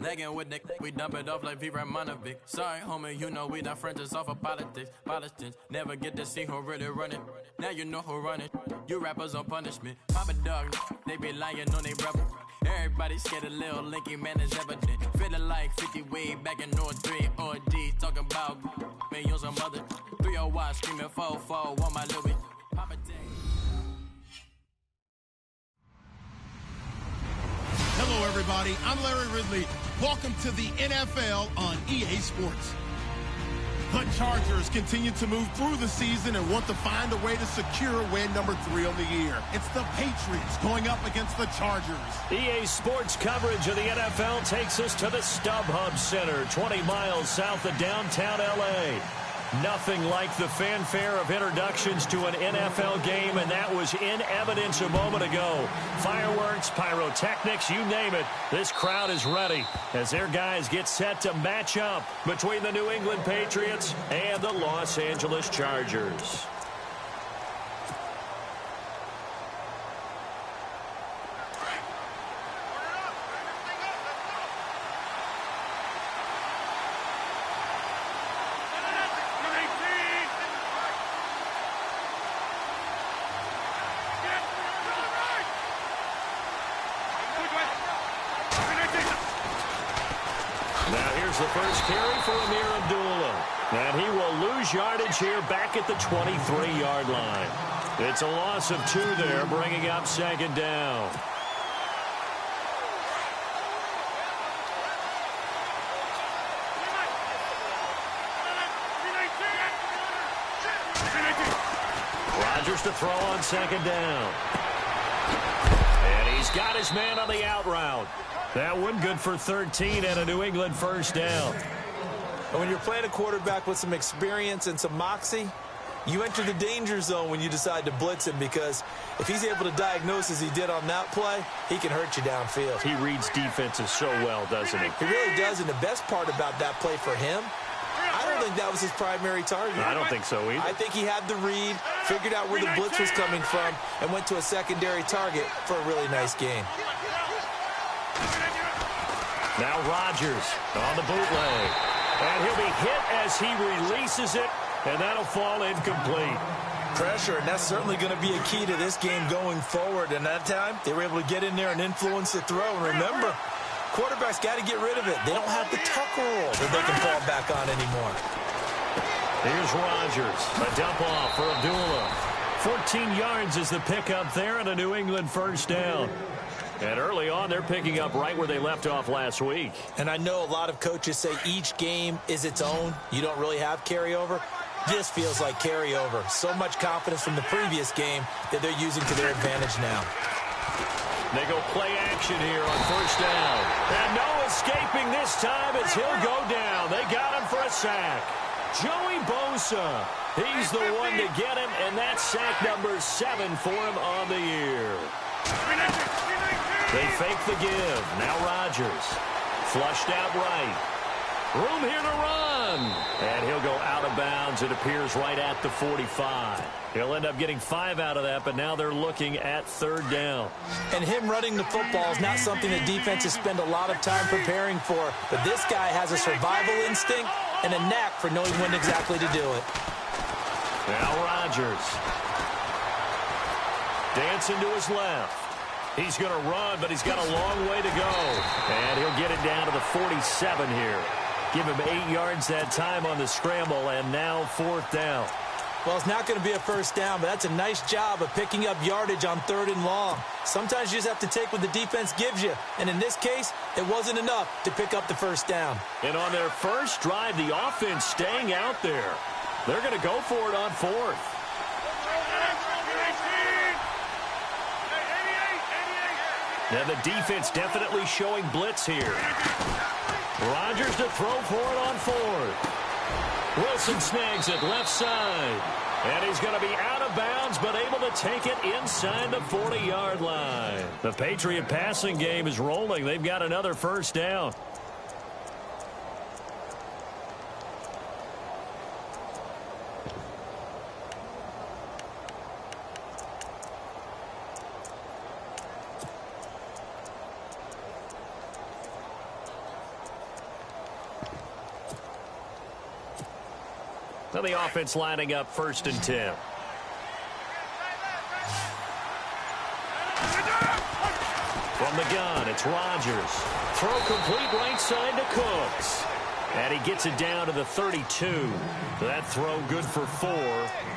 Lagging with Nick, we dump it off like V. Ramonovic. Sorry, homie, you know we not friends, it's off of politics. Politicians never get to see who really run it. Now you know who run it. You rappers on punishment. Papa dog, they be lying on they rebel. Everybody scared a little linky, man, is evident. Feeling like 50 way back in 03 OD. Talking about me on some other 301 screaming 4-4 on my Louis. Papa Day. Hello, everybody. I'm Larry Ridley. Welcome to the NFL on EA Sports. The Chargers continue to move through the season and want to find a way to secure win number 3 on the year. It's the Patriots going up against the Chargers. EA Sports coverage of the NFL takes us to the StubHub Center, 20 miles south of downtown L.A. Nothing like the fanfare of introductions to an NFL game, and that was in evidence a moment ago. Fireworks, pyrotechnics, you name it. This crowd is ready as their guys get set to match up between the New England Patriots and the Los Angeles Chargers. The first carry for Amir Abdullah. And he will lose yardage here back at the 23-yard line. It's a loss of 2 there, bringing up second down. Rodgers to throw on second down. And he's got his man on the out route. That one good for 13 and a New England first down. And when you're playing a quarterback with some experience and some moxie, you enter the danger zone when you decide to blitz him, because if he's able to diagnose as he did on that play, he can hurt you downfield. He reads defenses so well, doesn't he? He really does, and the best part about that play for him, I don't think that was his primary target. I don't think so either. I think he had the read, figured out where the blitz was coming from, and went to a secondary target for a really nice gain. Now Rodgers on the bootleg. And he'll be hit as he releases it, and that'll fall incomplete. Pressure, and that's certainly going to be a key to this game going forward. And that time, they were able to get in there and influence the throw. And remember, quarterbacks got to get rid of it. They don't have the tuck rule that they can fall back on anymore. Here's Rodgers. A dump off for Abdullah. 14 yards is the pickup there, and a New England first down. And early on, they're picking up right where they left off last week. And I know a lot of coaches say each game is its own. You don't really have carryover. This feels like carryover. So much confidence from the previous game that they're using to their advantage now. They go play action here on first down. And no escaping this time as he'll go down. They got him for a sack. Joey Bosa. He's the one to get him, and that's sack number 7 for him on the year. They fake the give. Now Rodgers. Flushed out right. Room here to run. And he'll go out of bounds. It appears right at the 45. He'll end up getting 5 out of that, but now they're looking at third down. And him running the football is not something that defenses spend a lot of time preparing for. But this guy has a survival instinct and a knack for knowing when exactly to do it. Now Rodgers. Dancing to his left. He's going to run, but he's got a long way to go. And he'll get it down to the 47 here. Give him 8 yards that time on the scramble, and now fourth down. Well, it's not going to be a first down, but that's a nice job of picking up yardage on 3rd and long. Sometimes you just have to take what the defense gives you. And in this case, it wasn't enough to pick up the first down. And on their first drive, the offense staying out there. They're going to go for it on 4th. Now the defense definitely showing blitz here. Rodgers to throw for it on 4th. Wilson snags it left side. And he's going to be out of bounds, but able to take it inside the 40-yard line. The Patriot passing game is rolling. They've got another first down. Now the offense lining up 1st and 10. From the gun, it's Rodgers. Throw complete right side to Cooks. And he gets it down to the 32. That throw good for 4.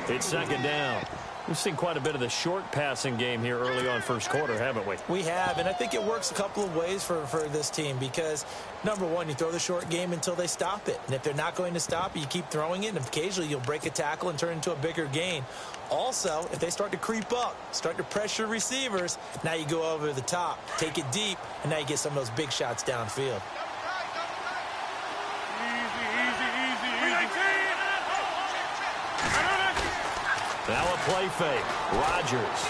It's 2nd down. We've seen quite a bit of the short passing game here early on 1st quarter, haven't we? We have, and I think it works a couple of ways for this team because, number one, you throw the short game until they stop it. And if they're not going to stop it, you keep throwing it, and occasionally you'll break a tackle and turn it into a bigger gain. Also, if they start to creep up, start to pressure receivers, now you go over the top, take it deep, and now you get some of those big shots downfield. Now a play fake. Rodgers.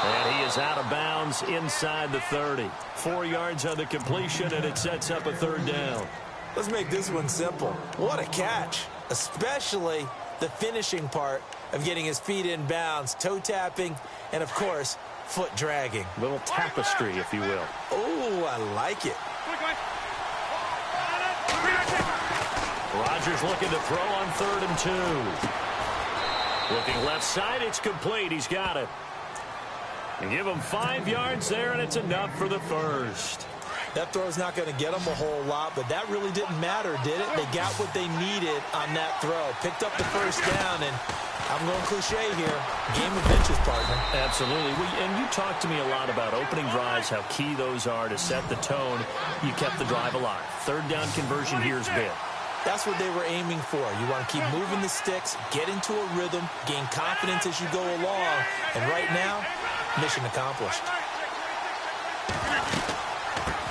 And he is out of bounds inside the 30. 4 yards on the completion, and it sets up a 3rd down. Let's make this one simple. What a catch, especially the finishing part of getting his feet in bounds, toe tapping, and, of course, foot dragging. Little tapestry, if you will. Oh, I like it. Rodgers looking to throw on 3rd and 2. Looking left side, it's complete. He's got it. And give him 5 yards there, and it's enough for the 1st. That throw's not going to get them a whole lot, but that really didn't matter, did it? They got what they needed on that throw. Picked up the 1st down, and I'm going cliche here. Game of inches, partner. Absolutely. And you talked to me a lot about opening drives, how key those are to set the tone. You kept the drive alive. 3rd down conversion here is big. That's what they were aiming for. You want to keep moving the sticks, get into a rhythm, gain confidence as you go along. And right now, mission accomplished.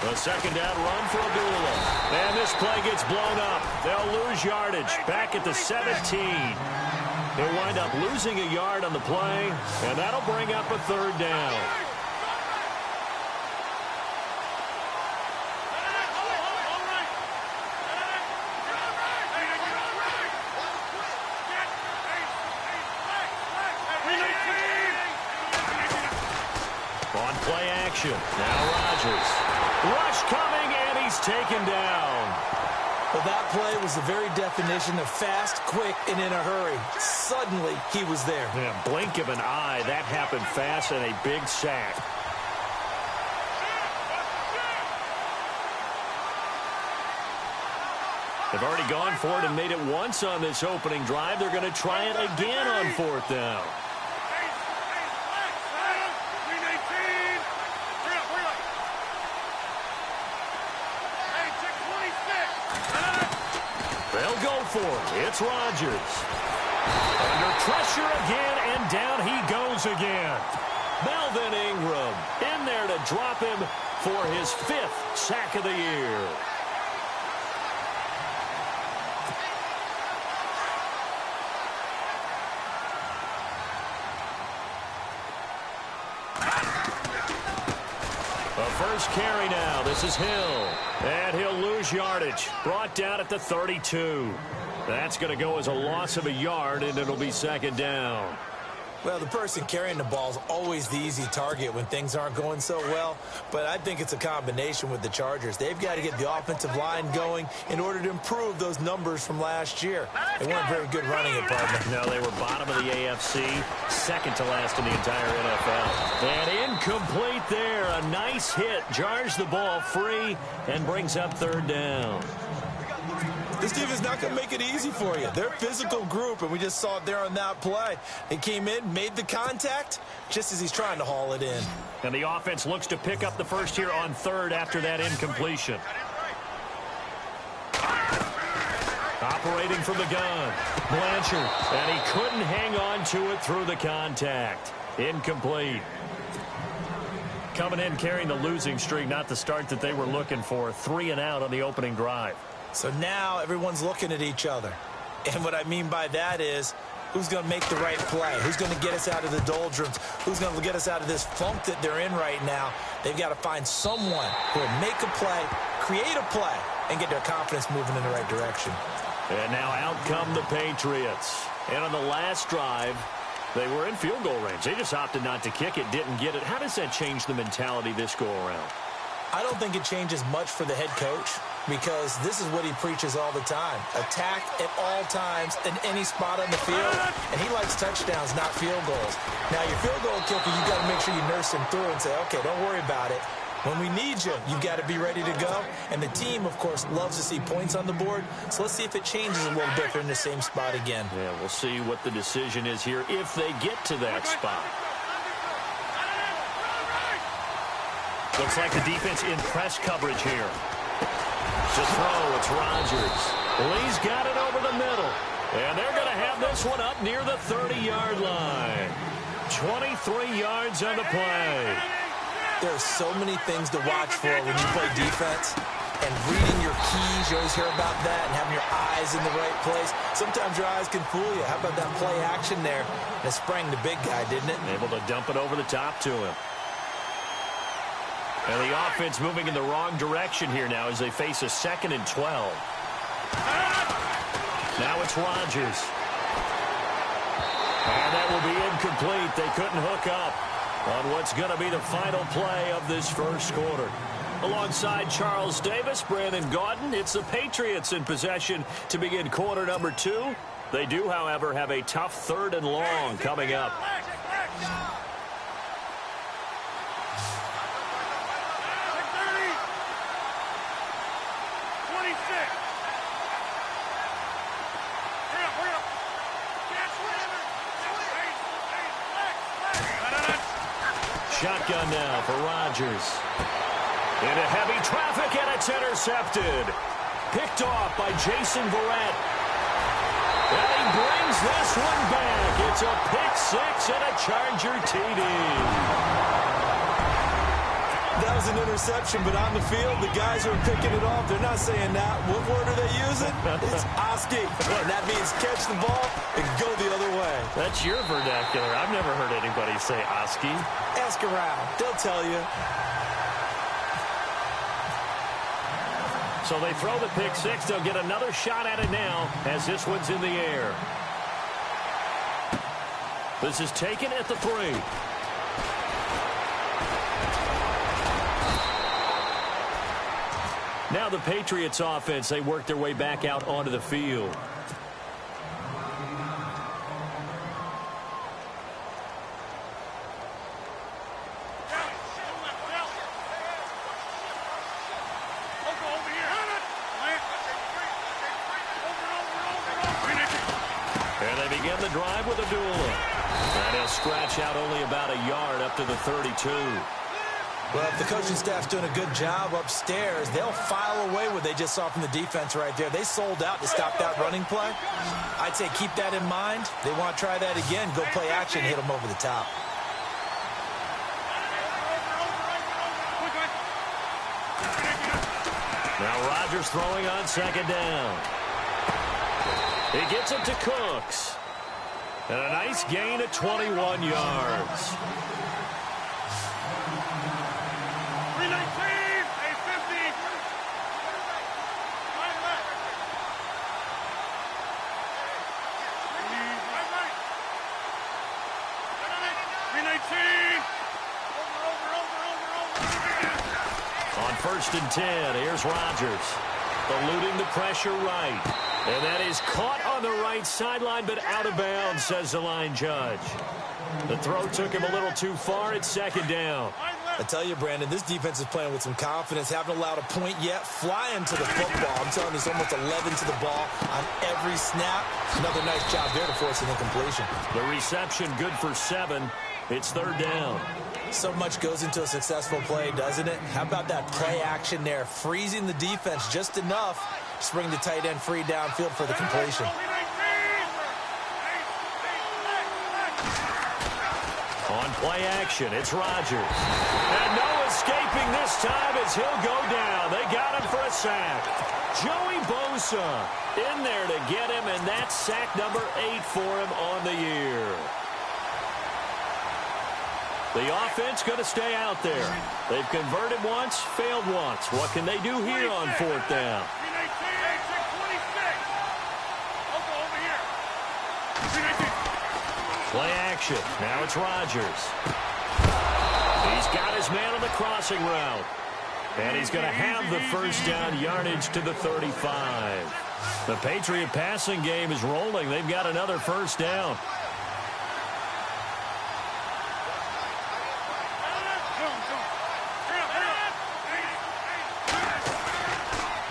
The 2nd down run for Abdullah. And this play gets blown up. They'll lose yardage back at the 17. They'll wind up losing a yard on the play, and that'll bring up a 3rd down. On play action. Now Rodgers. Rush coming, and he's taken down. Well, that play was the very definition of fast, quick, and in a hurry. Suddenly, he was there. Yeah, blink of an eye. That happened fast, and a big sack. They've already gone for it and made it once on this opening drive. They're going to try it again on 4th down. They'll go for it. It's Rodgers. Under pressure again, and down he goes again. Melvin Ingram in there to drop him for his 5th sack of the year. First carry now. This is Hill. And he'll lose yardage. Brought down at the 32. That's going to go as a loss of a yard, and it'll be 2nd down. Well, the person carrying the ball is always the easy target when things aren't going so well. But I think it's a combination with the Chargers. They've got to get the offensive line going in order to improve those numbers from last year. They weren't very good running it, partner. No, they were bottom of the AFC, 2nd to last in the entire NFL. And incomplete there. A nice hit. Jars the ball free and brings up 3rd down. This team is not going to make it easy for you. They're a physical group, and we just saw it there on that play. They came in, made the contact, just as he's trying to haul it in. And the offense looks to pick up the 1st here on 3rd after that incompletion. Operating from the gun, Blanchard, and he couldn't hang on to it through the contact. Incomplete. Coming in carrying the losing streak, not the start that they were looking for. 3 and out on the opening drive. So now everyone's looking at each other. And what I mean by that is, who's going to make the right play? Who's going to get us out of the doldrums? Who's going to get us out of this funk that they're in right now? They've got to find someone who will make a play, create a play, and get their confidence moving in the right direction. And now out come the Patriots. And on the last drive, they were in field goal range. They just opted not to kick it, didn't get it. How does that change the mentality this go around? I don't think it changes much for the head coach because this is what he preaches all the time. Attack at all times in any spot on the field, and he likes touchdowns, not field goals. Now, your field goal kicker, you got to make sure you nurse him through and say, okay, don't worry about it. When we need you, you've got to be ready to go. And the team, of course, loves to see points on the board. So let's see if it changes a little bit if they're in the same spot again. Yeah, we'll see what the decision is here if they get to that spot. Looks like the defense in press coverage here. To throw, it's Rodgers. Lee's got it over the middle. And they're going to have this one up near the 30-yard line. 23 yards on the play. There are so many things to watch for when you play defense. And reading your keys, you always hear about that, and having your eyes in the right place. Sometimes your eyes can fool you. How about that play action there? And it sprang the big guy, didn't it? Able to dump it over the top to him. And the offense moving in the wrong direction here now as they face a 2nd and 12. Now it's Rodgers. And that will be incomplete. They couldn't hook up on what's going to be the final play of this first quarter. Alongside Charles Davis, Brandon Gaudin, it's the Patriots in possession to begin quarter number 2. They do, however, have a tough 3rd and long coming up. Shotgun now for Rodgers. Into heavy traffic, and it's intercepted. Picked off by Jason Verrett. And he brings this one back. It's a pick 6 and a Charger TD. That was an interception, but on the field, the guys who are picking it off, they're not saying that. What word are they using? It's Oski. And that means catch the ball and go the other way. That's your vernacular. I've never heard anybody say Oski. Ask around. They'll tell you. So they throw the pick 6. They'll get another shot at it now as this one's in the air. This is taken at the 3. Now the Patriots offense, they work their way back out onto the field. And they begin the drive with a duel. And he'll scratch out only about a yard up to the 32. Well, if the coaching staff's doing a good job upstairs, they'll file away what they just saw from the defense right there. They sold out to stop that running play. I'd say keep that in mind. They want to try that again. Go play action, hit them over the top. Now Rodgers throwing on 2nd down. He gets it to Cooks. And a nice gain of 21 yards. On 1st and 10, here's Rodgers. Eluding the pressure right. And that is caught on the right sideline, but out of bounds, says the line judge. The throw took him a little too far. It's 2nd down. I tell you, Brandon, this defense is playing with some confidence. Haven't allowed a point yet. Flying to the football. I'm telling you, it's almost 11 to the ball on every snap. Another nice job there to force an incompletion. The reception good for 7. It's 3rd down. So much goes into a successful play, doesn't it? How about that play action there? Freezing the defense just enough to bring the tight end free downfield for the completion. On play action, it's Rodgers. And no escaping this time as he'll go down. They got him for a sack. Joey Bosa in there to get him, and that's sack number 8 for him on the year. The offense going to stay out there. They've converted once, failed once. What can they do here on 4th down? Play action. Now it's Rodgers. He's got his man on the crossing route. And he's going to have the first down, yardage to the 35. The Patriot passing game is rolling. They've got another first down.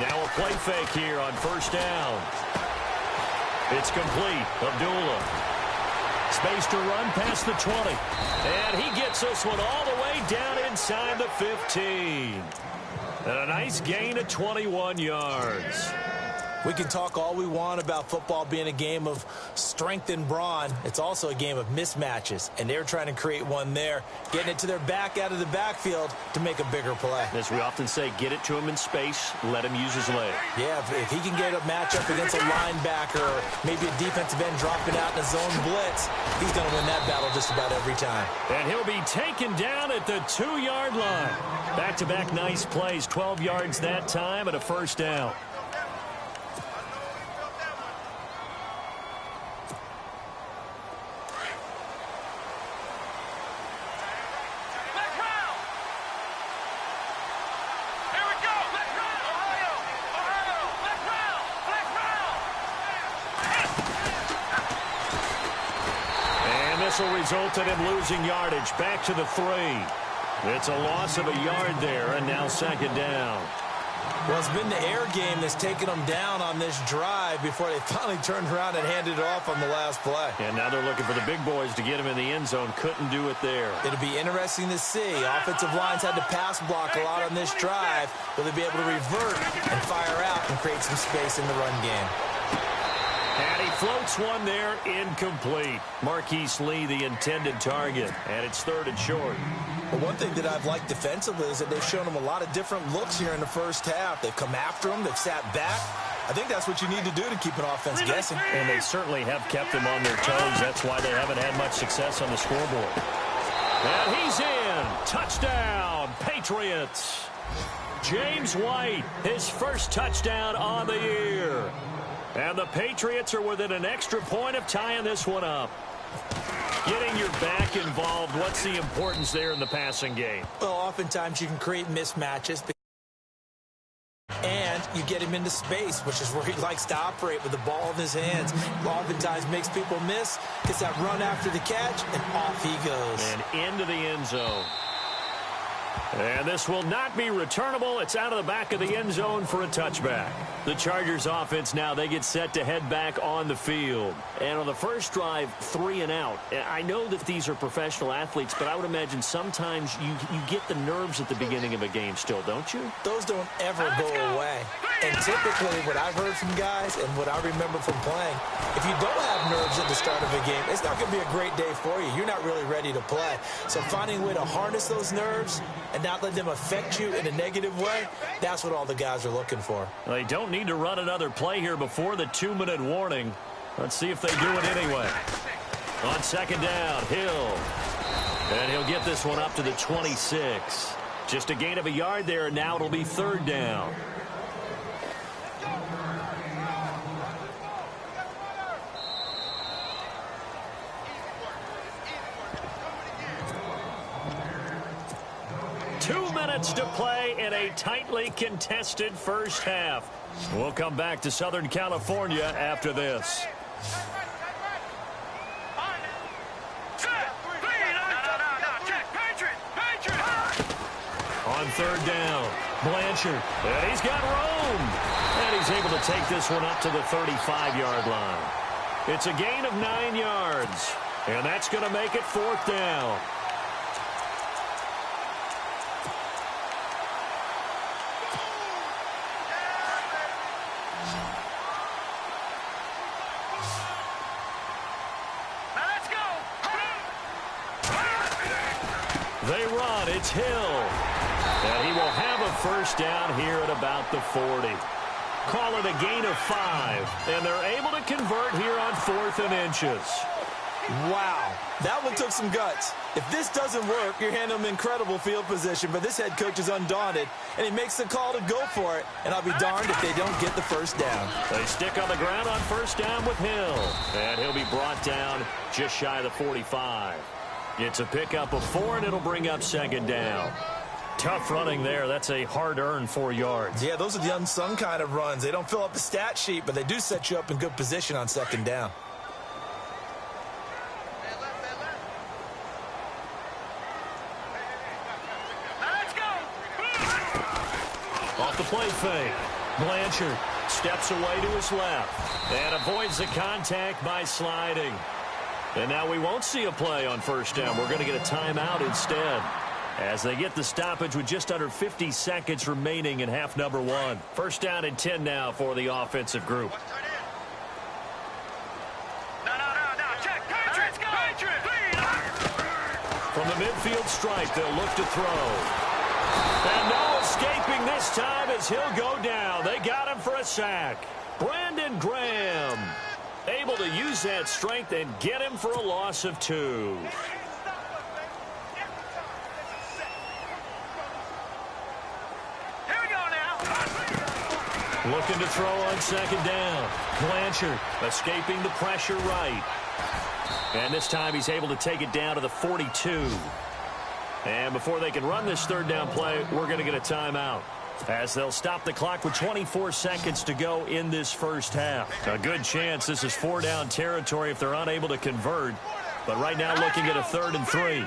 Now a play fake here on first down. It's complete. Abdullah. Space to run past the 20. And he gets this one all the way down inside the 15. And a nice gain of 21 yards. We can talk all we want about football being a game of strength and brawn. It's also a game of mismatches, and they're trying to create one there, getting it to their back out of the backfield to make a bigger play. As we often say, get it to him in space, let him use his leg. Yeah, if he can get a matchup against a linebacker or maybe a defensive end dropping out in a zone blitz, he's going to win that battle just about every time. And he'll be taken down at the 2-yard line. Back-to-back nice plays, 12 yards that time and a first down. Resulted in losing yardage. Back to the 3. It's a loss of a yard there, and now second down. Well, it's been the air game that's taken them down on this drive before they finally turned around and handed it off on the last play. And now they're looking for the big boys to get him in the end zone. Couldn't do it there. It'll be interesting to see. Offensive lines had to pass block a lot on this drive. Will they be able to revert and fire out and create some space in the run game? And he floats one there, incomplete. Marquise Lee, the intended target, and it's 3rd and short. Well, one thing that I've liked defensively is that they've shown him a lot of different looks here in the first half. They've come after him. They've sat back. I think that's what you need to do to keep an offense guessing. And they certainly have kept them on their toes. That's why they haven't had much success on the scoreboard. And he's in. Touchdown, Patriots. James White, his first touchdown on the year. And the Patriots are within an extra point of tying this one up. Getting your back involved, what's the importance there in the passing game? Well, oftentimes you can create mismatches. And you get him into space, which is where he likes to operate with the ball in his hands. Oftentimes makes people miss, gets that run after the catch, and off he goes. And into the end zone. And this will not be returnable. It's out of the back of the end zone for a touchback. The Chargers offense now, they get set to head back on the field. And on the first drive, 3 and out. I know that these are professional athletes, but I would imagine sometimes you get the nerves at the beginning of a game still, don't you? Those don't ever go away. And typically what I've heard from guys and what I remember from playing, if you don't have nerves at the start of a game, it's not going to be a great day for you. You're not really ready to play. So finding a way to harness those nerves and not let them affect you in a negative way, that's what all the guys are looking for. They don't need to run another play here before the 2-minute warning. Let's see if they do it anyway. On second down, Hill. And he'll get this one up to the 26. Just a gain of a yard there, and now it'll be 3rd down. To play in a tightly contested first half. We'll come back to Southern California after this. On 3rd down, Blanchard. And he's got room. And he's able to take this one up to the 35-yard line. It's a gain of 9 yards. And that's going to make it 4th down. They run. It's Hill. And he will have a first down here at about the 40. Call it a gain of 5. And they're able to convert here on 4th and inches. Wow. That one took some guts. If this doesn't work, you're handing them incredible field position. But this head coach is undaunted, and he makes the call to go for it. And I'll be darned if they don't get the first down. They stick on the ground on first down with Hill. And he'll be brought down just shy of the 45. It's a pickup of 4, and it'll bring up second down. Tough running there. That's a hard-earned 4 yards. Yeah, those are the unsung kind of runs. They don't fill up the stat sheet, but they do set you up in good position on second down. Off the play fake. Blanchard steps away to his left and avoids the contact by sliding. And now we won't see a play on first down. We're going to get a timeout instead, as they get the stoppage with just under 50 seconds remaining in half number 1. First down and 10 now for the offensive group. From the midfield stripe, they'll look to throw. And no escaping this time as he'll go down. They got him for a sack. Brandon Graham able to use that strength and get him for a loss of 2. Looking to throw on second down. Blanchard escaping the pressure right. And this time he's able to take it down to the 42. And before they can run this third down play, we're going to get a timeout, as they'll stop the clock with 24 seconds to go in this first half. A good chance this is 4-down territory if they're unable to convert. But right now looking at a 3rd and 3.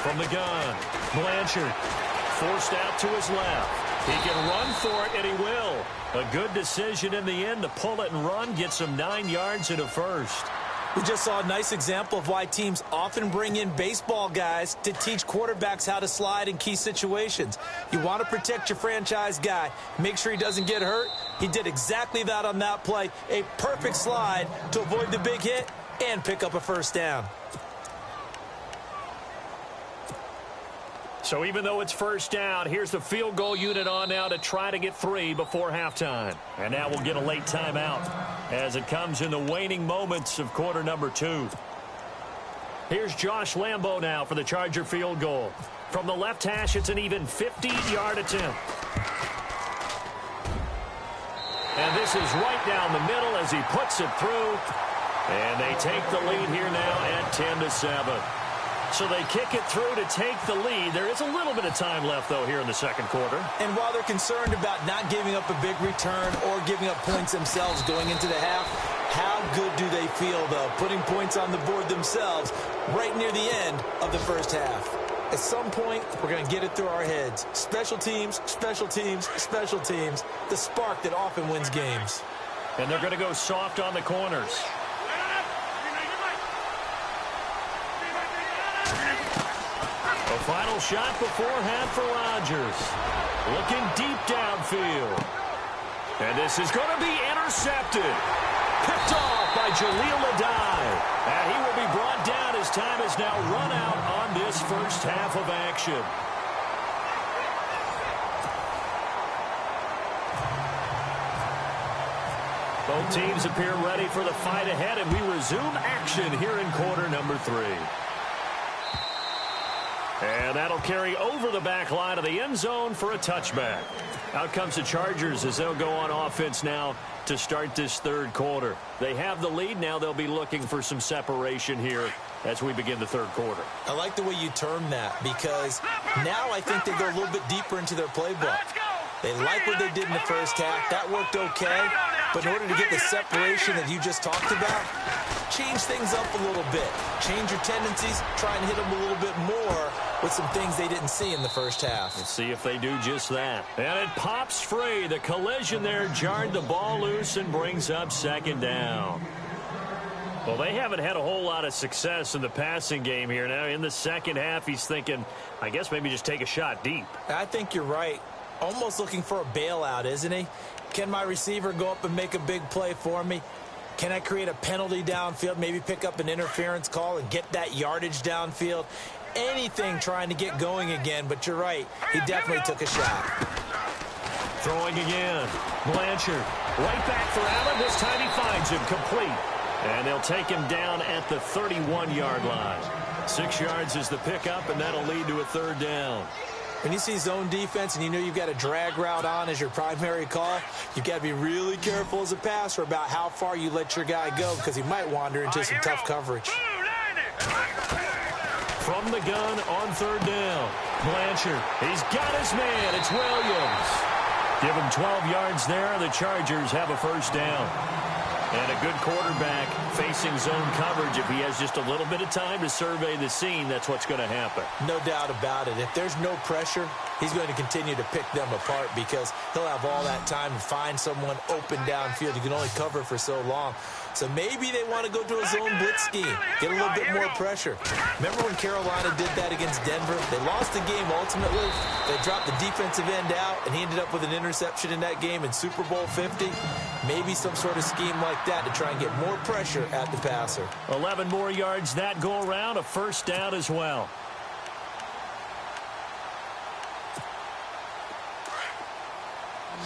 From the gun, Blanchard forced out to his left. He can run for it, and he will. A good decision in the end to pull it and run, gets him 9 yards and a first. We just saw a nice example of why teams often bring in baseball guys to teach quarterbacks how to slide in key situations. You want to protect your franchise guy. Make sure he doesn't get hurt. He did exactly that on that play. A perfect slide to avoid the big hit and pick up a first down. So even though it's first down, here's the field goal unit on now to try to get 3 before halftime. And now we'll get a late timeout as it comes in the waning moments of quarter number 2. Here's Josh Lambo now for the Charger field goal. From the left hash, it's an even 50-yard attempt. And this is right down the middle as he puts it through. And they take the lead here now at 10-7. So they kick it through to take the lead. There is a little bit of time left, though, here in the second quarter. And while they're concerned about not giving up a big return or giving up points themselves going into the half, how good do they feel, though, putting points on the board themselves right near the end of the first half? At some point, we're going to get it through our heads. Special teams, special teams, special teams. The spark that often wins games. And they're going to go soft on the corners. A final shot beforehand for Rodgers. Looking deep downfield. And this is going to be intercepted. Picked off by Jaleel Adai. And he will be brought down as time has now run out on this first half of action. Both teams appear ready for the fight ahead, and we resume action here in quarter number 3. And that'll carry over the back line of the end zone for a touchback. Out comes the Chargers as they'll go on offense now to start this third quarter. They have the lead. Now they'll be looking for some separation here as we begin the third quarter. I like the way you term that, because now I think they go a little bit deeper into their playbook. They like what they did in the first half. That worked okay. But in order to get the separation that you just talked about, change things up a little bit. Change your tendencies. Try and hit them a little bit more with some things they didn't see in the first half. Let's see if they do just that. And it pops free. The collision there jarred the ball loose and brings up second down. Well, they haven't had a whole lot of success in the passing game here. Now, in the second half, he's thinking, I guess maybe just take a shot deep. I think you're right. Almost looking for a bailout, isn't he? Can my receiver go up and make a big play for me? Can I create a penalty downfield, maybe pick up an interference call and get that yardage downfield? Anything trying to get going again, but you're right. He definitely took a shot. Throwing again. Blanchard. Right back for Allen. This time he finds him complete. And they'll take him down at the 31-yard line. 6 yards is the pickup, and that'll lead to a third down. When you see zone defense and you know you've got a drag route on as your primary call, you've got to be really careful as a passer about how far you let your guy go, because he might wander into some tough coverage. From the gun on third down. Blanchard, he's got his man. It's Williams. Give him 12 yards there. The Chargers have a first down. And a good quarterback facing zone coverage. If he has just a little bit of time to survey the scene, that's what's going to happen. No doubt about it. If there's no pressure, he's going to continue to pick them apart because he'll have all that time to find someone open downfield. You can only cover for so long. So maybe they want to go to a zone blitz scheme, get a little bit more pressure. Remember when Carolina did that against Denver? They lost the game ultimately. They dropped the defensive end out, and he ended up with an interception in that game in Super Bowl 50. Maybe some sort of scheme like that to try and get more pressure at the passer. 11 more yards that go around, a first down as well.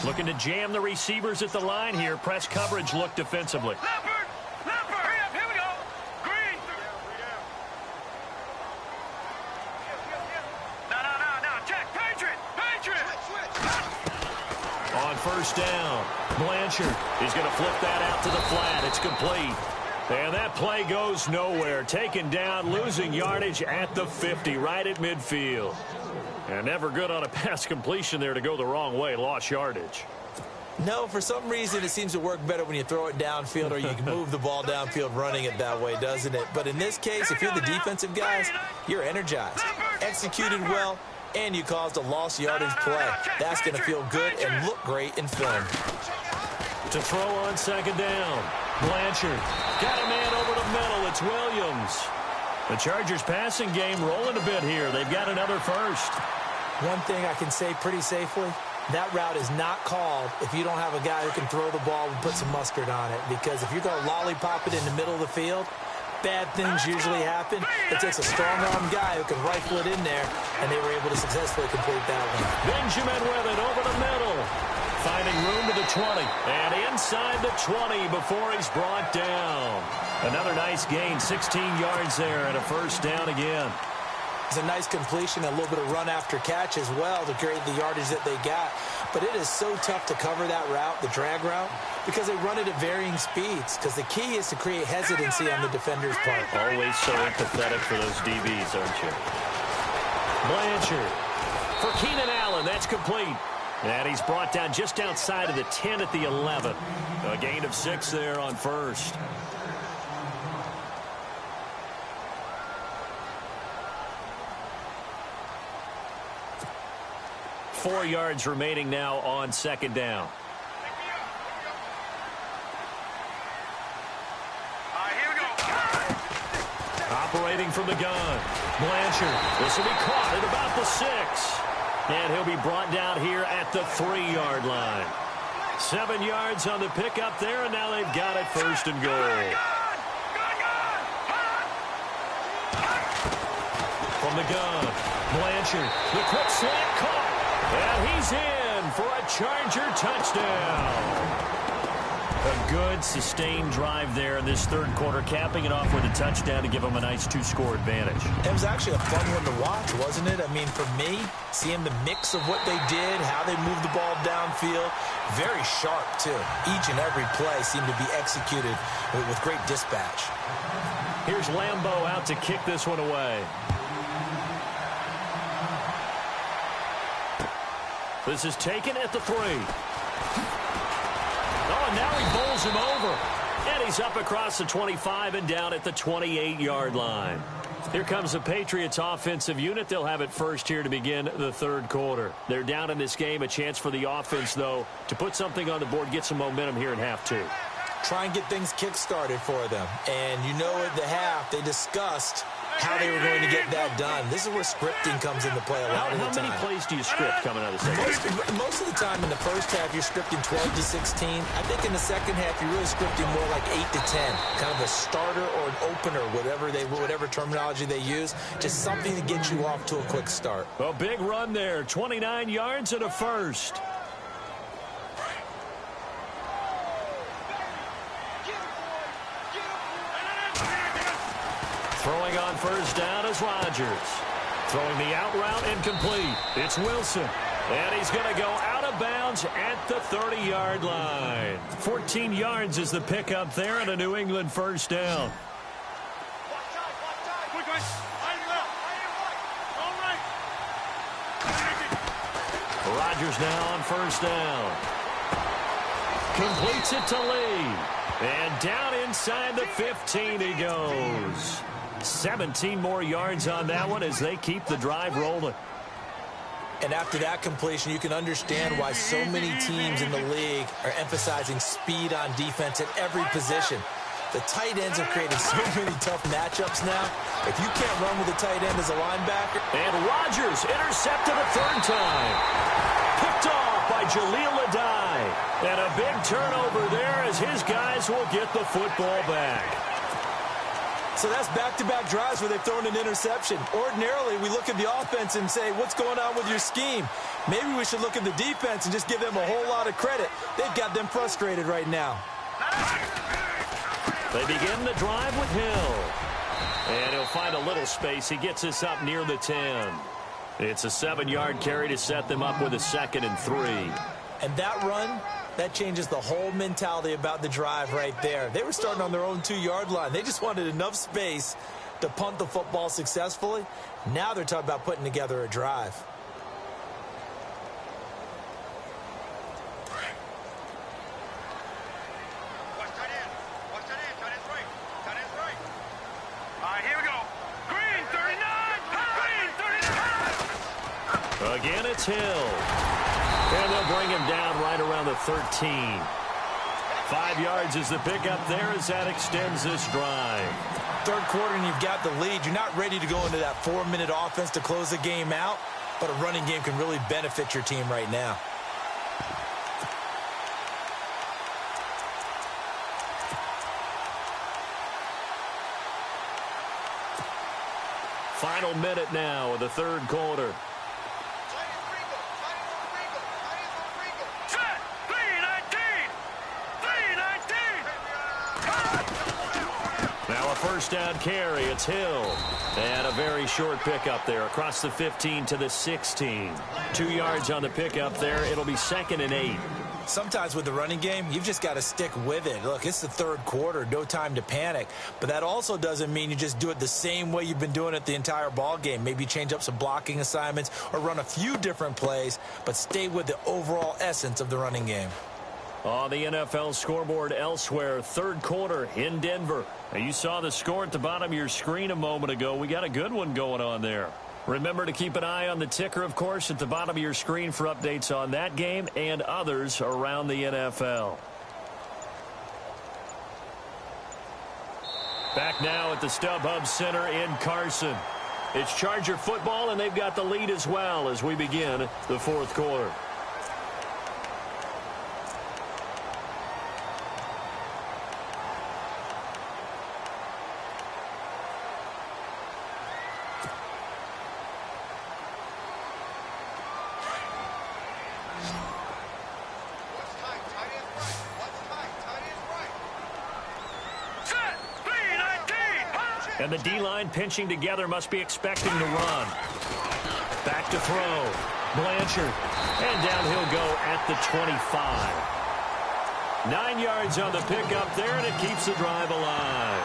Looking to jam the receivers at the line here. Press coverage look defensively. Leopard, hurry up, here we go. Green. No, check, Patriot. On first down, Blanchard is going to flip that out to the flat. It's complete. And that play goes nowhere. Taken down, losing yardage at the 50, right at midfield. And never good on a pass completion there to go the wrong way. Lost yardage. No, for some reason it seems to work better when you throw it downfield or you can move the ball downfield running it that way, doesn't it? But in this case, if you're the defensive guys, you're energized, executed well, and you caused a lost yardage play. That's going to feel good and look great in film. To throw on second down, Blanchard got a man over the middle. It's Williams. The Chargers passing game rolling a bit here. They've got another first. One thing I can say pretty safely, that route is not called if you don't have a guy who can throw the ball and put some mustard on it. Because if you're going to lollipop it in the middle of the field, bad things usually happen. It takes a strong-arm guy who can rifle it in there, and they were able to successfully complete that one. Benjamin with it over the middle. Finding room to the 20. And inside the 20 before he's brought down. Another nice gain, 16 yards there, and a first down again. It's a nice completion, a little bit of run after catch as well to create the yardage that they got. But it is so tough to cover that route, the drag route, because they run it at varying speeds. Because the key is to create hesitancy on the defender's part. Always so empathetic for those DBs, aren't you? Blanchard for Keenan Allen. That's complete. And he's brought down just outside of the 10 at the 11. A gain of 6 there on first. Four yards remaining now on second down. Here we go. Operating from the gun. Blanchard. This will be caught at about the 6. And he'll be brought down here at the 3-yard line. 7 yards on the pickup there, and now they've got it first and goal. From the gun, Blanchard, the quick slant caught. And he's in for a Charger touchdown. A good, sustained drive there in this third quarter, capping it off with a touchdown to give them a nice 2-score advantage. It was actually a fun one to watch, wasn't it? I mean, for me, seeing the mix of what they did, how they moved the ball downfield, very sharp, too. Each and every play seemed to be executed with great dispatch. Here's Lambeau out to kick this one away. This is taken at the 3. Oh, now he bowls him over. And he's up across the 25 and down at the 28-yard line. Here comes the Patriots offensive unit. They'll have it first here to begin the third quarter. They're down in this game. A chance for the offense, though, to put something on the board, get some momentum here in half 2. Try and get things kick-started for them. And you know at the half, they discussed how they were going to get that done. This is where scripting comes into play a lot of the time. How many plays do you script coming out of the second half? Most of the time in the first half, you're scripting 12 to 16. I think in the second half, you're really scripting more like 8 to 10. Kind of a starter or an opener, whatever terminology they use. Just something to get you off to a quick start. A big run there, 29 yards and a first. Throwing on first down is Rodgers. Throwing the out route incomplete. It's Wilson. And he's going to go out of bounds at the 30-yard line. 14 yards is the pickup there and a New England first down. Rodgers now on first down. Completes it to Lee. And down inside the 15 he goes. 17 more yards on that one as they keep the drive rolling. And after that completion, you can understand why so many teams in the league are emphasizing speed on defense at every position. The tight ends have created so many tough matchups now. If you can't run with a tight end as a linebacker. And Rodgers intercepted a third time. Picked off by Jaleel Adai. And a big turnover there as his guys will get the football back. So that's back-to-back drives where they've thrown an interception. Ordinarily, we look at the offense and say, what's going on with your scheme? Maybe we should look at the defense and just give them a whole lot of credit. They've got them frustrated right now. They begin the drive with Hill. And he'll find a little space. He gets us up near the 10. It's a 7-yard carry to set them up with a 2nd and 3. And that run, that changes the whole mentality about the drive right there. They were starting on their own 2-yard line. They just wanted enough space to punt the football successfully. Now they're talking about putting together a drive. Watch tight end. Watch tight end. Tight end's right. Tight end's right. All right, here we go. Green, 39. Green, 39. Again, it's Hill. And they'll bring him down right around the 13. 5 yards is the pickup there as that extends this drive. Third quarter and you've got the lead. You're not ready to go into that 4-minute offense to close the game out, but a running game can really benefit your team right now. Final minute now of the third quarter. Set. 319. 319. Now a first down carry. It's Hill. And a very short pickup there across the 15 to the 16. 2 yards on the pickup there. It'll be 2nd and 8. Sometimes with the running game, you've just got to stick with it. Look, it's the third quarter, no time to panic. But that also doesn't mean you just do it the same way you've been doing it the entire ball game. Maybe change up some blocking assignments or run a few different plays, but stay with the overall essence of the running game. On the NFL scoreboard elsewhere, third quarter in Denver. Now, you saw the score at the bottom of your screen a moment ago. We got a good one going on there. Remember to keep an eye on the ticker, of course, at the bottom of your screen for updates on that game and others around the NFL. Back now at the StubHub Center in Carson. It's Charger football, and they've got the lead as well as we begin the fourth quarter. And the D-line pinching together must be expecting to run. Back to throw. Blanchard. And down he'll go at the 25. 9 yards on the pickup there, and it keeps the drive alive.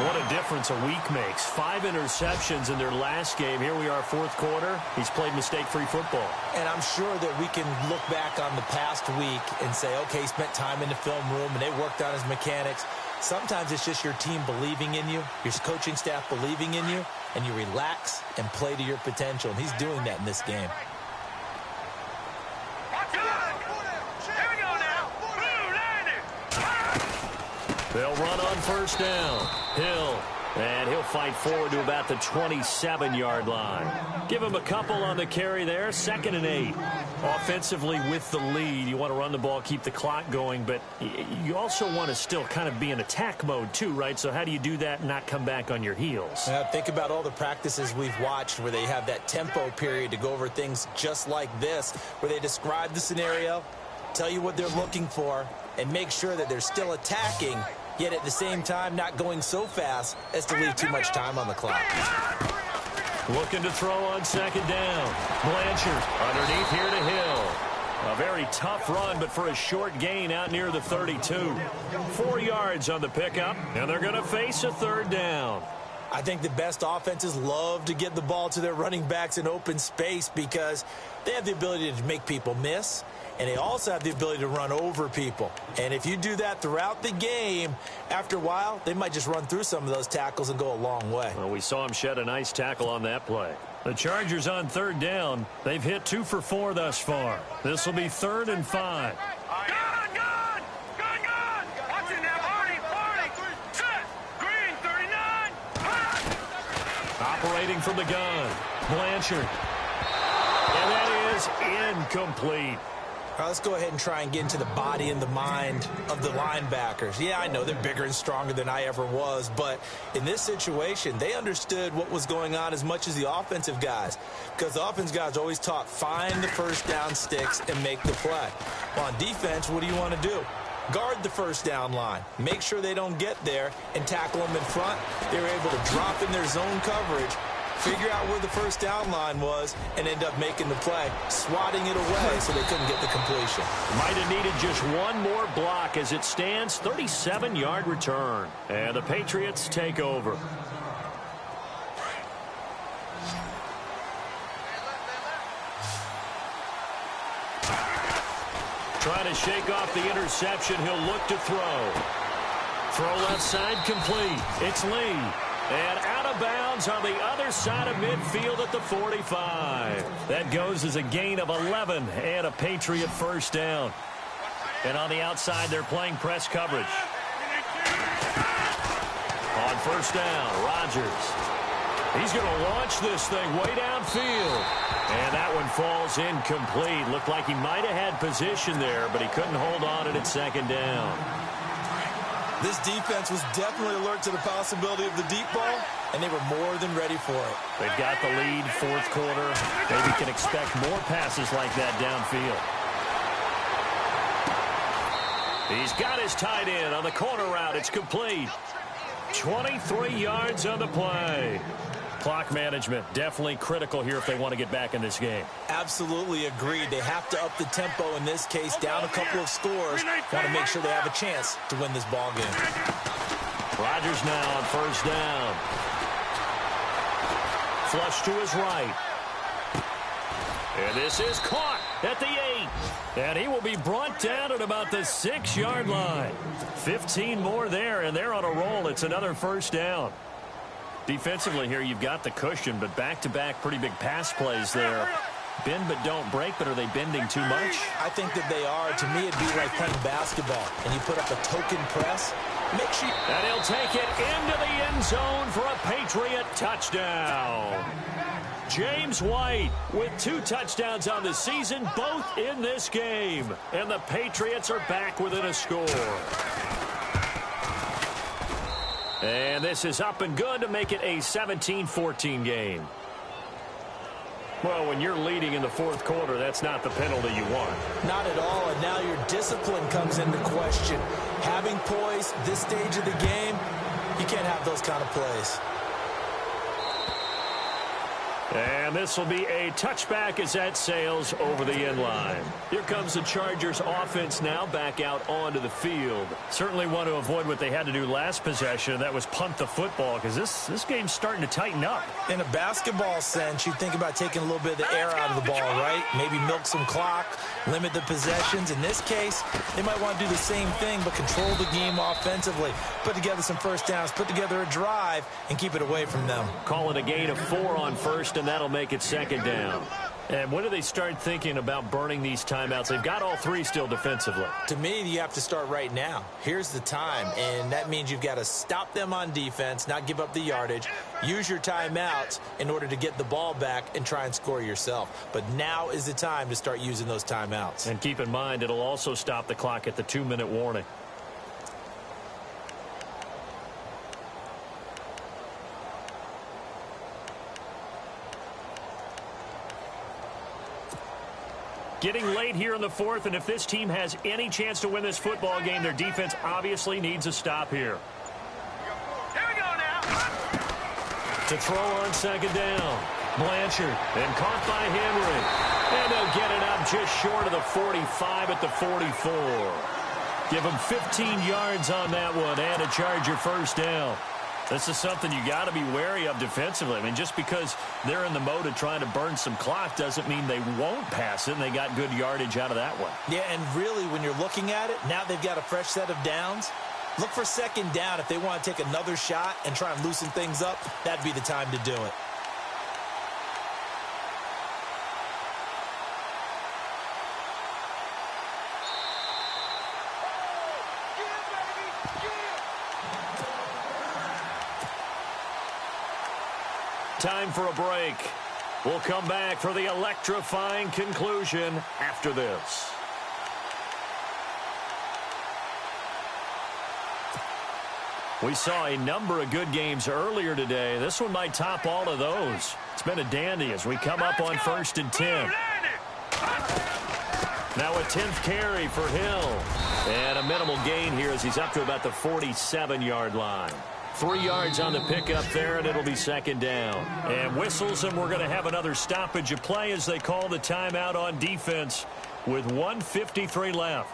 What a difference a week makes. 5 interceptions in their last game. Here we are, fourth quarter. He's played mistake-free football. And I'm sure that we can look back on the past week and say, okay, he spent time in the film room and they worked on his mechanics. Sometimes it's just your team believing in you, your coaching staff believing in you, and you relax and play to your potential. And he's doing that in this game. Here we go now. They'll run on first down. Hill. And he'll fight forward to about the 27-yard line. Give him a couple on the carry there. 2nd and 8. Offensively with the lead, you want to run the ball, keep the clock going, but you also want to still kind of be in attack mode too, right? So how do you do that and not come back on your heels? Think about all the practices we've watched where they have that tempo period to go over things just like this, where they describe the scenario, tell you what they're looking for, and make sure that they're still attacking, yet at the same time not going so fast as to leave too much time on the clock. Looking to throw on second down. Blanchard underneath here to Hill. A very tough run, but for a short gain out near the 32. 4 yards on the pickup, and they're going to face a third down. I think the best offenses love to get the ball to their running backs in open space because they have the ability to make people miss, and they also have the ability to run over people. And if you do that throughout the game, after a while, they might just run through some of those tackles and go a long way. Well, we saw him shed a nice tackle on that play. The Chargers on third down. They've hit 2 for 4 thus far. This will be 3rd and 5. Operating from the gun, Blanchard. And that is incomplete. All right, let's go ahead and try and get into the body and the mind of the linebackers. Yeah, I know they're bigger and stronger than I ever was, but in this situation, they understood what was going on as much as the offensive guys, because the offensive guys always taught find the first down sticks and make the play. Well, on defense, what do you want to do? Guard the first down line. Make sure they don't get there and tackle them in front. They were able to drop in their zone coverage, figure out where the first down line was, and end up making the play, swatting it away so they couldn't get the completion. Might have needed just one more block as it stands, 37-yard return. And the Patriots take over. Trying to shake off the interception. He'll look to throw. Throw left side complete. It's Lee. And out of bounds on the other side of midfield at the 45. That goes as a gain of 11 and a Patriot first down. And on the outside, they're playing press coverage. On first down, Rodgers. He's going to launch this thing way downfield. And that one falls incomplete. Looked like he might have had position there, but he couldn't hold on to it at second down. This defense was definitely alert to the possibility of the deep ball, and they were more than ready for it. They've got the lead, fourth quarter. Maybe can expect more passes like that downfield. He's got his tight end on the corner route. It's complete. 23 yards on the play. Clock management definitely critical here if they want to get back in this game. Absolutely agreed. They have to up the tempo in this case, down a couple of scores. Want to make sure they have a chance to win this ball game. Rodgers now on first down. Flush to his right. And this is caught at the 8. And he will be brought down at about the 6-yard line. 15 more there, and they're on a roll. It's another first down. Defensively here, you've got the cushion, but back-to-back pretty big pass plays there. Bend but don't break, but are they bending too much? I think that they are. To me, it'd be like playing basketball, and you put up a token press. Make sure. And he'll take it into the end zone for a Patriot touchdown. James White with 2 touchdowns on the season, both in this game. And the Patriots are back within a score. And this is up and good to make it a 17-14 game. Well, when you're leading in the fourth quarter, that's not the penalty you want. Not at all, and now your discipline comes into question. Having poise this stage of the game, you can't have those kind of plays. And this will be a touchback as that sails over the end line. Here comes the Chargers offense now back out onto the field. Certainly want to avoid what they had to do last possession. That was punt the football, because this game's starting to tighten up. In a basketball sense, you think about taking a little bit of the air out of the ball, right? Maybe milk some clock, limit the possessions. In this case, they might want to do the same thing, but control the game offensively. Put together some first downs, put together a drive, and keep it away from them. Call it a gain of 4 on first, and that'll make it second down. And when do they start thinking about burning these timeouts? They've got all 3 still defensively. To me, you have to start right now. Here's the time, and that means you've got to stop them on defense, not give up the yardage, use your timeouts in order to get the ball back and try and score yourself. But now is the time to start using those timeouts. And keep in mind, it'll also stop the clock at the 2-minute warning. Getting late here in the fourth, and if this team has any chance to win this football game, their defense obviously needs a stop here. Here we go now. To throw on second down. Blanchard, and caught by Henry. And they'll get it up just short of the 45 at the 44. Give them 15 yards on that one, and a Charger first down. This is something you got to be wary of defensively. I mean, just because they're in the mode of trying to burn some clock doesn't mean they won't pass it, and they got good yardage out of that one. Yeah, and really, when you're looking at it, now they've got a fresh set of downs. Look for second down. If they want to take another shot and try and loosen things up, that'd be the time to do it. Time for a break. We'll come back for the electrifying conclusion after this. We saw a number of good games earlier today. This one might top all of those. It's been a dandy as we come up on 1st and 10. Now a 10th carry for Hill. And a minimal gain here as he's up to about the 47-yard line. 3 yards on the pickup there, and it'll be second down. And whistles, and we're going to have another stoppage of play as they call the timeout on defense with 1:53 left.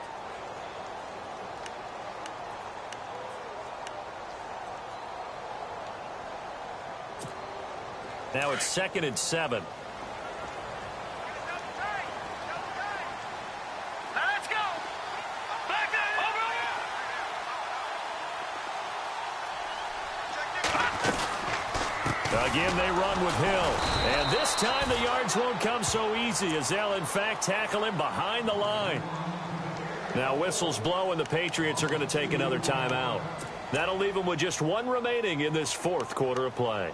Now it's 2nd and 7. Again, they run with Hill. And this time the yards won't come so easy as they'll, in fact, tackle him behind the line. Now whistles blow, and the Patriots are going to take another timeout. That'll leave them with just one remaining in this 4th quarter of play.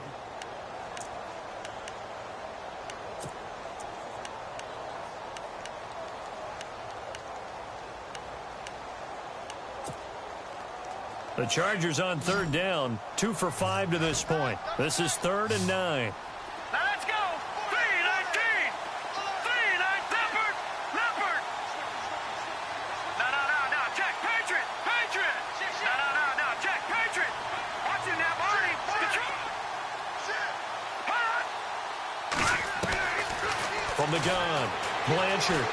The Chargers on 3rd down, 2 for 5 to this point. This is 3rd and 9. Now let's go. 3-19. 3-9. Leopard. No. Check. Patriot. No. Check. Patriot. Watch it now, Barney. From the gun, Blanchard.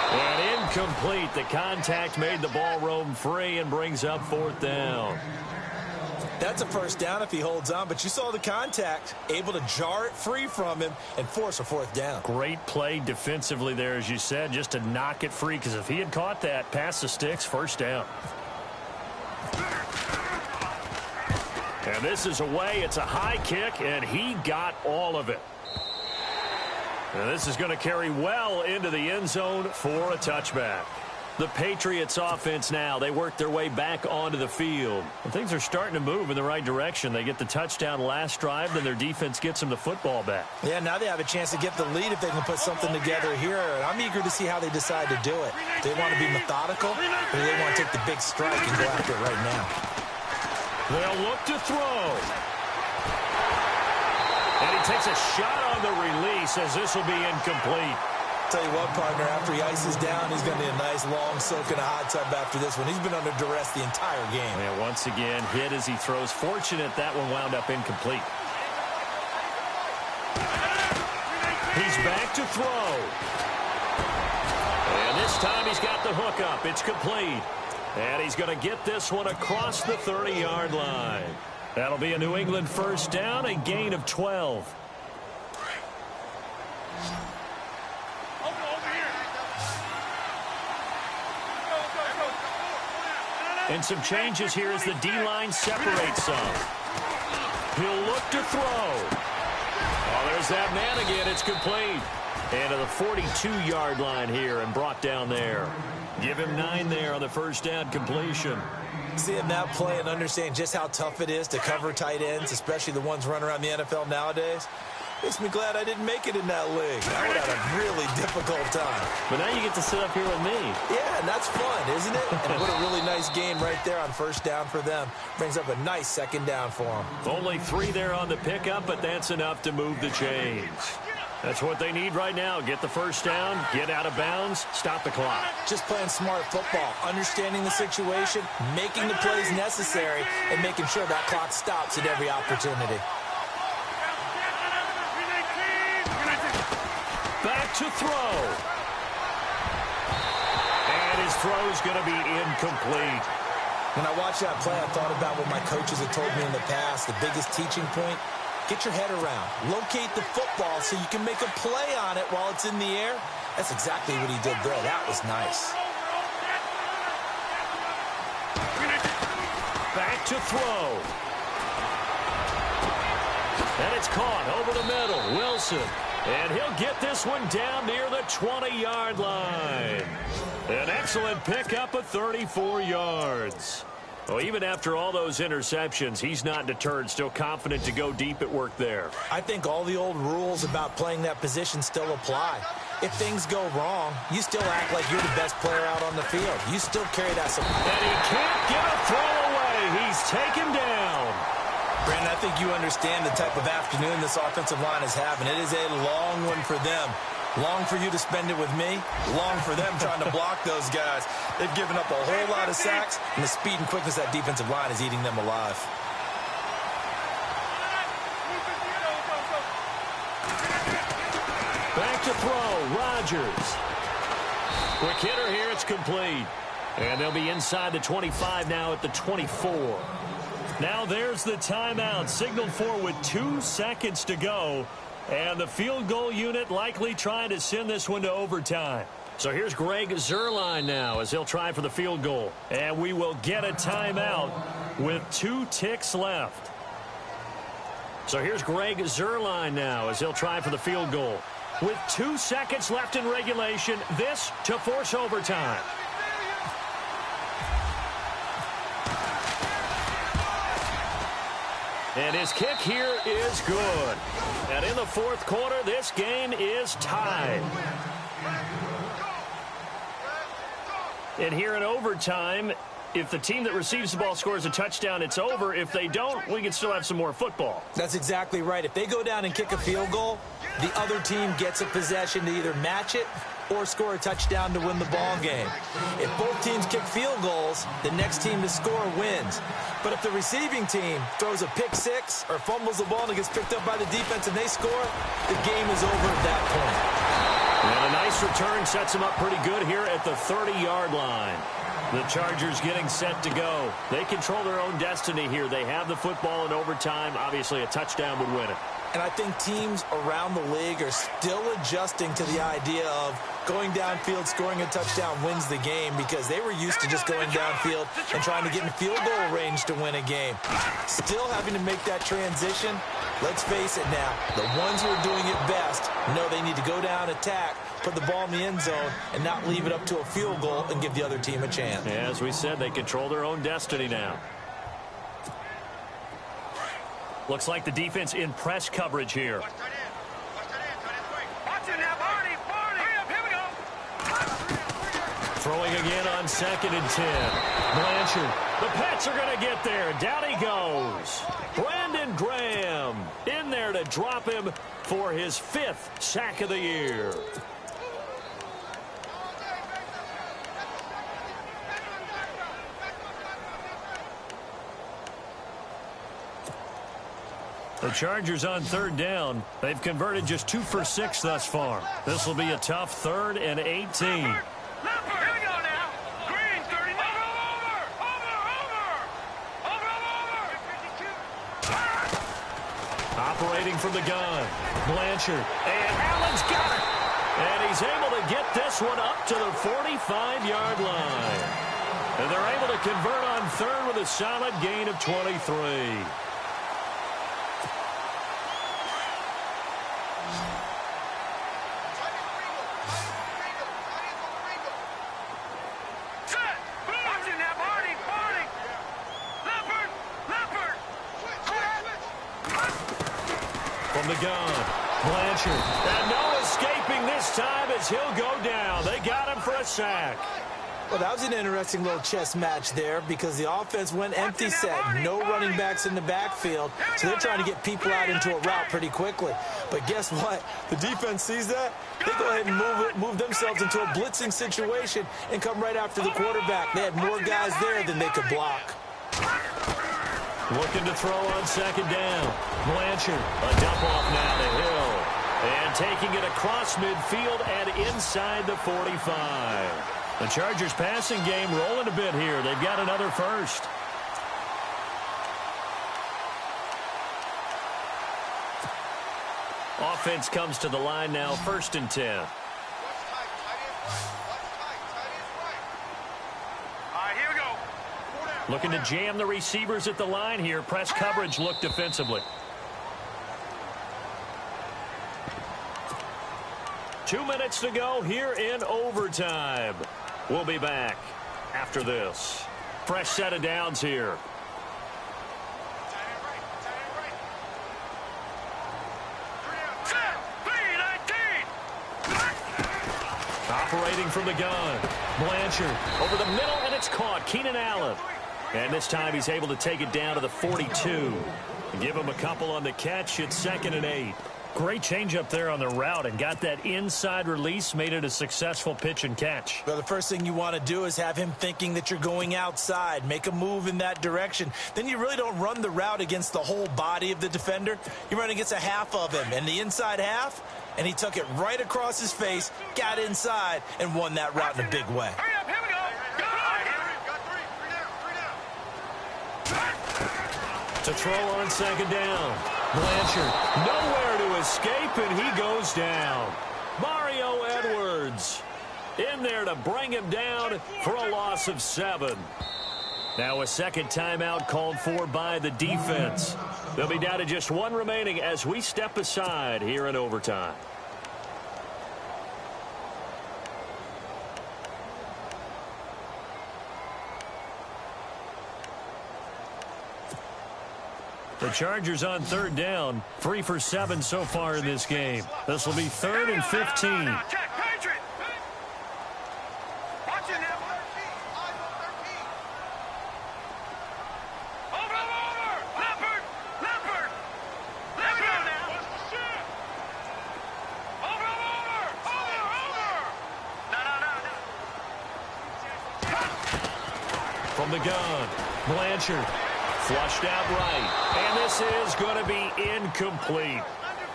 And incomplete. The contact made the ball roam free and brings up 4th down. That's a first down if he holds on, but you saw the contact, able to jar it free from him and force a 4th down. Great play defensively there, as you said, just to knock it free, because if he had caught that, past the sticks, first down. And this is away. It's a high kick, and he got all of it. And this is going to carry well into the end zone for a touchback. The Patriots offense now, they work their way back onto the field. And things are starting to move in the right direction. They get the touchdown last drive, then their defense gets them the football back. Yeah, now they have a chance to get the lead if they can put something together here. And I'm eager to see how they decide to do it. Do they want to be methodical, or do they want to take the big strike and go after it right now? They'll look to throw. And he takes a shot on the release as this will be incomplete. Tell you what, partner, after he ices down, he's going to need a nice long soak in a hot tub after this one. He's been under duress the entire game. And once again, hit as he throws. Fortunate that one wound up incomplete. He's back to throw. And this time he's got the hook up. It's complete. And he's going to get this one across the 30-yard line. That'll be a New England first down, a gain of 12. And some changes here as the D-line separates some. He'll look to throw. Oh, there's that man again. It's complete. And to the 42-yard line here and brought down there. Give him 9 there on the first down completion. See him now play and understand just how tough it is to cover tight ends, especially the ones running around the NFL nowadays. Makes me glad I didn't make it in that league. I would have a really difficult time. But now you get to sit up here with me. Yeah, and that's fun, isn't it? And what a really nice game right there on first down for them. Brings up a nice second down for them. Only 3 there on the pickup, but that's enough to move the chains. That's what they need right now. Get the first down, get out of bounds, stop the clock. Just playing smart football, understanding the situation, making the plays necessary, and making sure that clock stops at every opportunity. Back to throw. And his throw is going to be incomplete. When I watched that play, I thought about what my coaches had told me in the past. The biggest teaching point, get your head around. Locate the football so you can make a play on it while it's in the air. That's exactly what he did there. That was nice. Back to throw. And it's caught over the middle. Wilson. And he'll get this one down near the 20-yard line. An excellent pickup of 34 yards. Well, even after all those interceptions, he's not deterred, still confident to go deep at work there. I think all the old rules about playing that position still apply. If things go wrong, you still act like you're the best player out on the field. You still carry that support. And he can't get a throw away. He's taken down. Brandon, I think you understand the type of afternoon this offensive line is having. It is a long one for them. Long for you to spend it with me. Long for them trying to block those guys. They've given up a whole lot of sacks, and the speed and quickness of that defensive line is eating them alive. Back to throw, Rodgers. Quick hitter here, it's complete. And they'll be inside the 25 now at the 24. Now there's the timeout, signaled for with 2 seconds to go. And the field goal unit likely trying to send this one to overtime. So here's Greg Zuerlein now as he'll try for the field goal. And we will get a timeout with 2 ticks left. So here's Greg Zuerlein now as he'll try for the field goal. With 2 seconds left in regulation, this to force overtime. And his kick here is good. And in the fourth quarter, this game is tied. And here in overtime, if the team that receives the ball scores a touchdown, it's over. If they don't, we can still have some more football. That's exactly right. If they go down and kick a field goal, the other team gets a possession to either match it or score a touchdown to win the ball game. If both teams kick field goals, the next team to score wins. But if the receiving team throws a pick six or fumbles the ball and it gets picked up by the defense and they score, the game is over at that point. And a nice return sets them up pretty good here at the 30-yard line. The Chargers getting set to go. They control their own destiny here. They have the football in overtime. Obviously, a touchdown would win it. And I think teams around the league are still adjusting to the idea of going downfield, scoring a touchdown wins the game, because they were used to just going downfield and trying to get in field goal range to win a game. Still having to make that transition. Let's face it now, the ones who are doing it best know they need to go down, attack, put the ball in the end zone, and not leave it up to a field goal and give the other team a chance. As we said, they control their own destiny now. Looks like the defense in press coverage here. Throwing again on 2nd and 10. Blanchard. The Pets are going to get there. Down he goes. Brandon Graham in there to drop him for his 5th sack of the year. The Chargers on 3rd down. They've converted just 2 for 6 thus far. This will be a tough 3rd and 18. Operating from the gun. Blanchard. And Allen's got it. And he's able to get this one up to the 45-yard line. And they're able to convert on 3rd with a solid gain of 23. From the gun, Blanchard. And no escaping this time as he'll go down. They got him for a sack. Well, that was an interesting little chess match there, because the offense went empty set. No running backs in the backfield, so they're trying to get people out into a route pretty quickly. But guess what? The defense sees that. They go ahead and move themselves into a blitzing situation and come right after the quarterback. They had more guys there than they could block. Looking to throw on 2nd down. Blanchard, a dump off now to Hill. And taking it across midfield and inside the 45. The Chargers passing game rolling a bit here. They've got another first. Offense comes to the line now, 1st and 10. Looking to jam the receivers at the line here. Press coverage look defensively. 2 minutes to go here in overtime. We'll be back after this. Fresh set of downs here. Operating from the gun. Blanchard over the middle, and it's caught. Keenan Allen. And this time he's able to take it down to the 42. Give him a couple on the catch. It's 2nd and 8. Great change up there on the route and got that inside release, made it a successful pitch and catch. Well, the first thing you want to do is have him thinking that you're going outside, make a move in that direction. Then you really don't run the route against the whole body of the defender. You run against a half of him, and the inside half, and he took it right across his face, got inside, and won that route in a big way. Hurry up, here we go. To throw on 2nd down. Blanchard nowhere to escape, and he goes down. Mario Edwards in there to bring him down for a loss of 7. Now a second timeout called for by the defense. They'll be down to just 1 remaining as we step aside here in overtime. The Chargers on 3rd down, 3 for 7 so far in this game. This will be 3rd and 15. Check, Patriot. Watch it now. Over. Leopard. Now. Over. No. From the gun, Blanchard. Flushed out right, and this is going to be incomplete.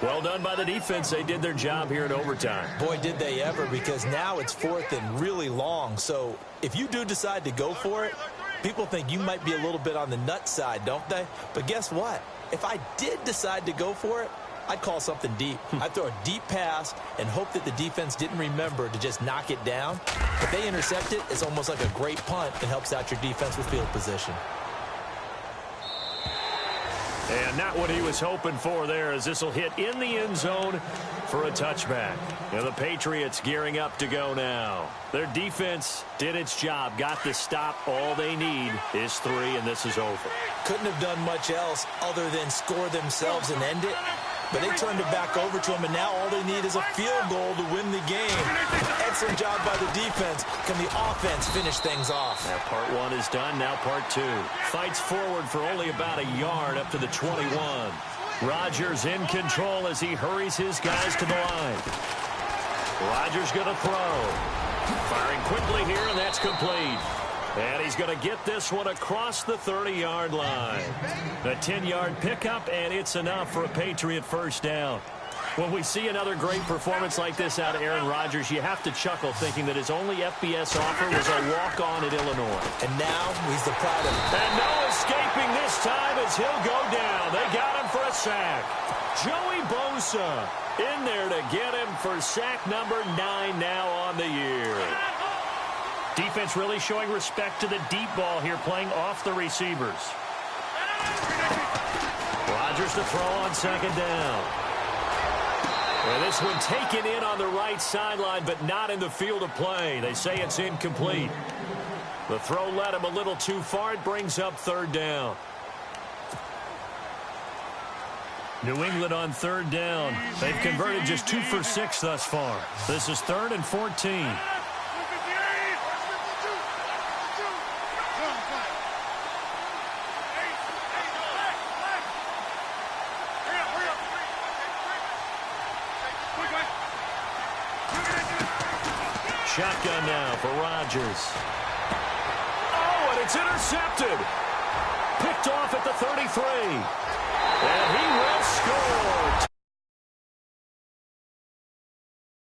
Well done by the defense. They did their job here in overtime. Boy, did they ever, because now it's 4th and really long. So if you do decide to go for it, people think you might be a little bit on the nut side, don't they? But guess what? If I did decide to go for it, I'd call something deep. I'd throw a deep pass and hope that the defense didn't remember to just knock it down. If they intercept it, it's almost like a great punt and helps out your defense with field position. And not what he was hoping for there, as this will hit in the end zone for a touchback. And the Patriots gearing up to go now. Their defense did its job, got the stop. All they need is 3, and this is over. Couldn't have done much else other than score themselves and end it. But they turned it back over to him, and now all they need is a field goal to win the game. Excellent job by the defense. Can the offense finish things off? Now part 1 is done, now part 2. Fights forward for only about a yard up to the 21. Rodgers in control as he hurries his guys to the line. Rodgers going to throw. Firing quickly here, and that's complete. And he's going to get this one across the 30-yard line. A 10-yard pickup, and it's enough for a Patriot first down. When we see another great performance like this out of Aaron Rodgers, you have to chuckle thinking that his only FBS offer was a walk-on at Illinois. And now he's the pride of it. And no escaping this time as he'll go down. They got him for a sack. Joey Bosa in there to get him for sack number 9 now on the year. Defense really showing respect to the deep ball here, playing off the receivers. Rodgers to throw on 2nd down. And this one taken in on the right sideline, but not in the field of play. They say it's incomplete. The throw led him a little too far. It brings up 3rd down. New England on 3rd down. They've converted just 2 for 6 thus far. This is 3rd and 14. Shotgun now for Rodgers. Oh, and it's intercepted. Picked off at the 33. And he will score.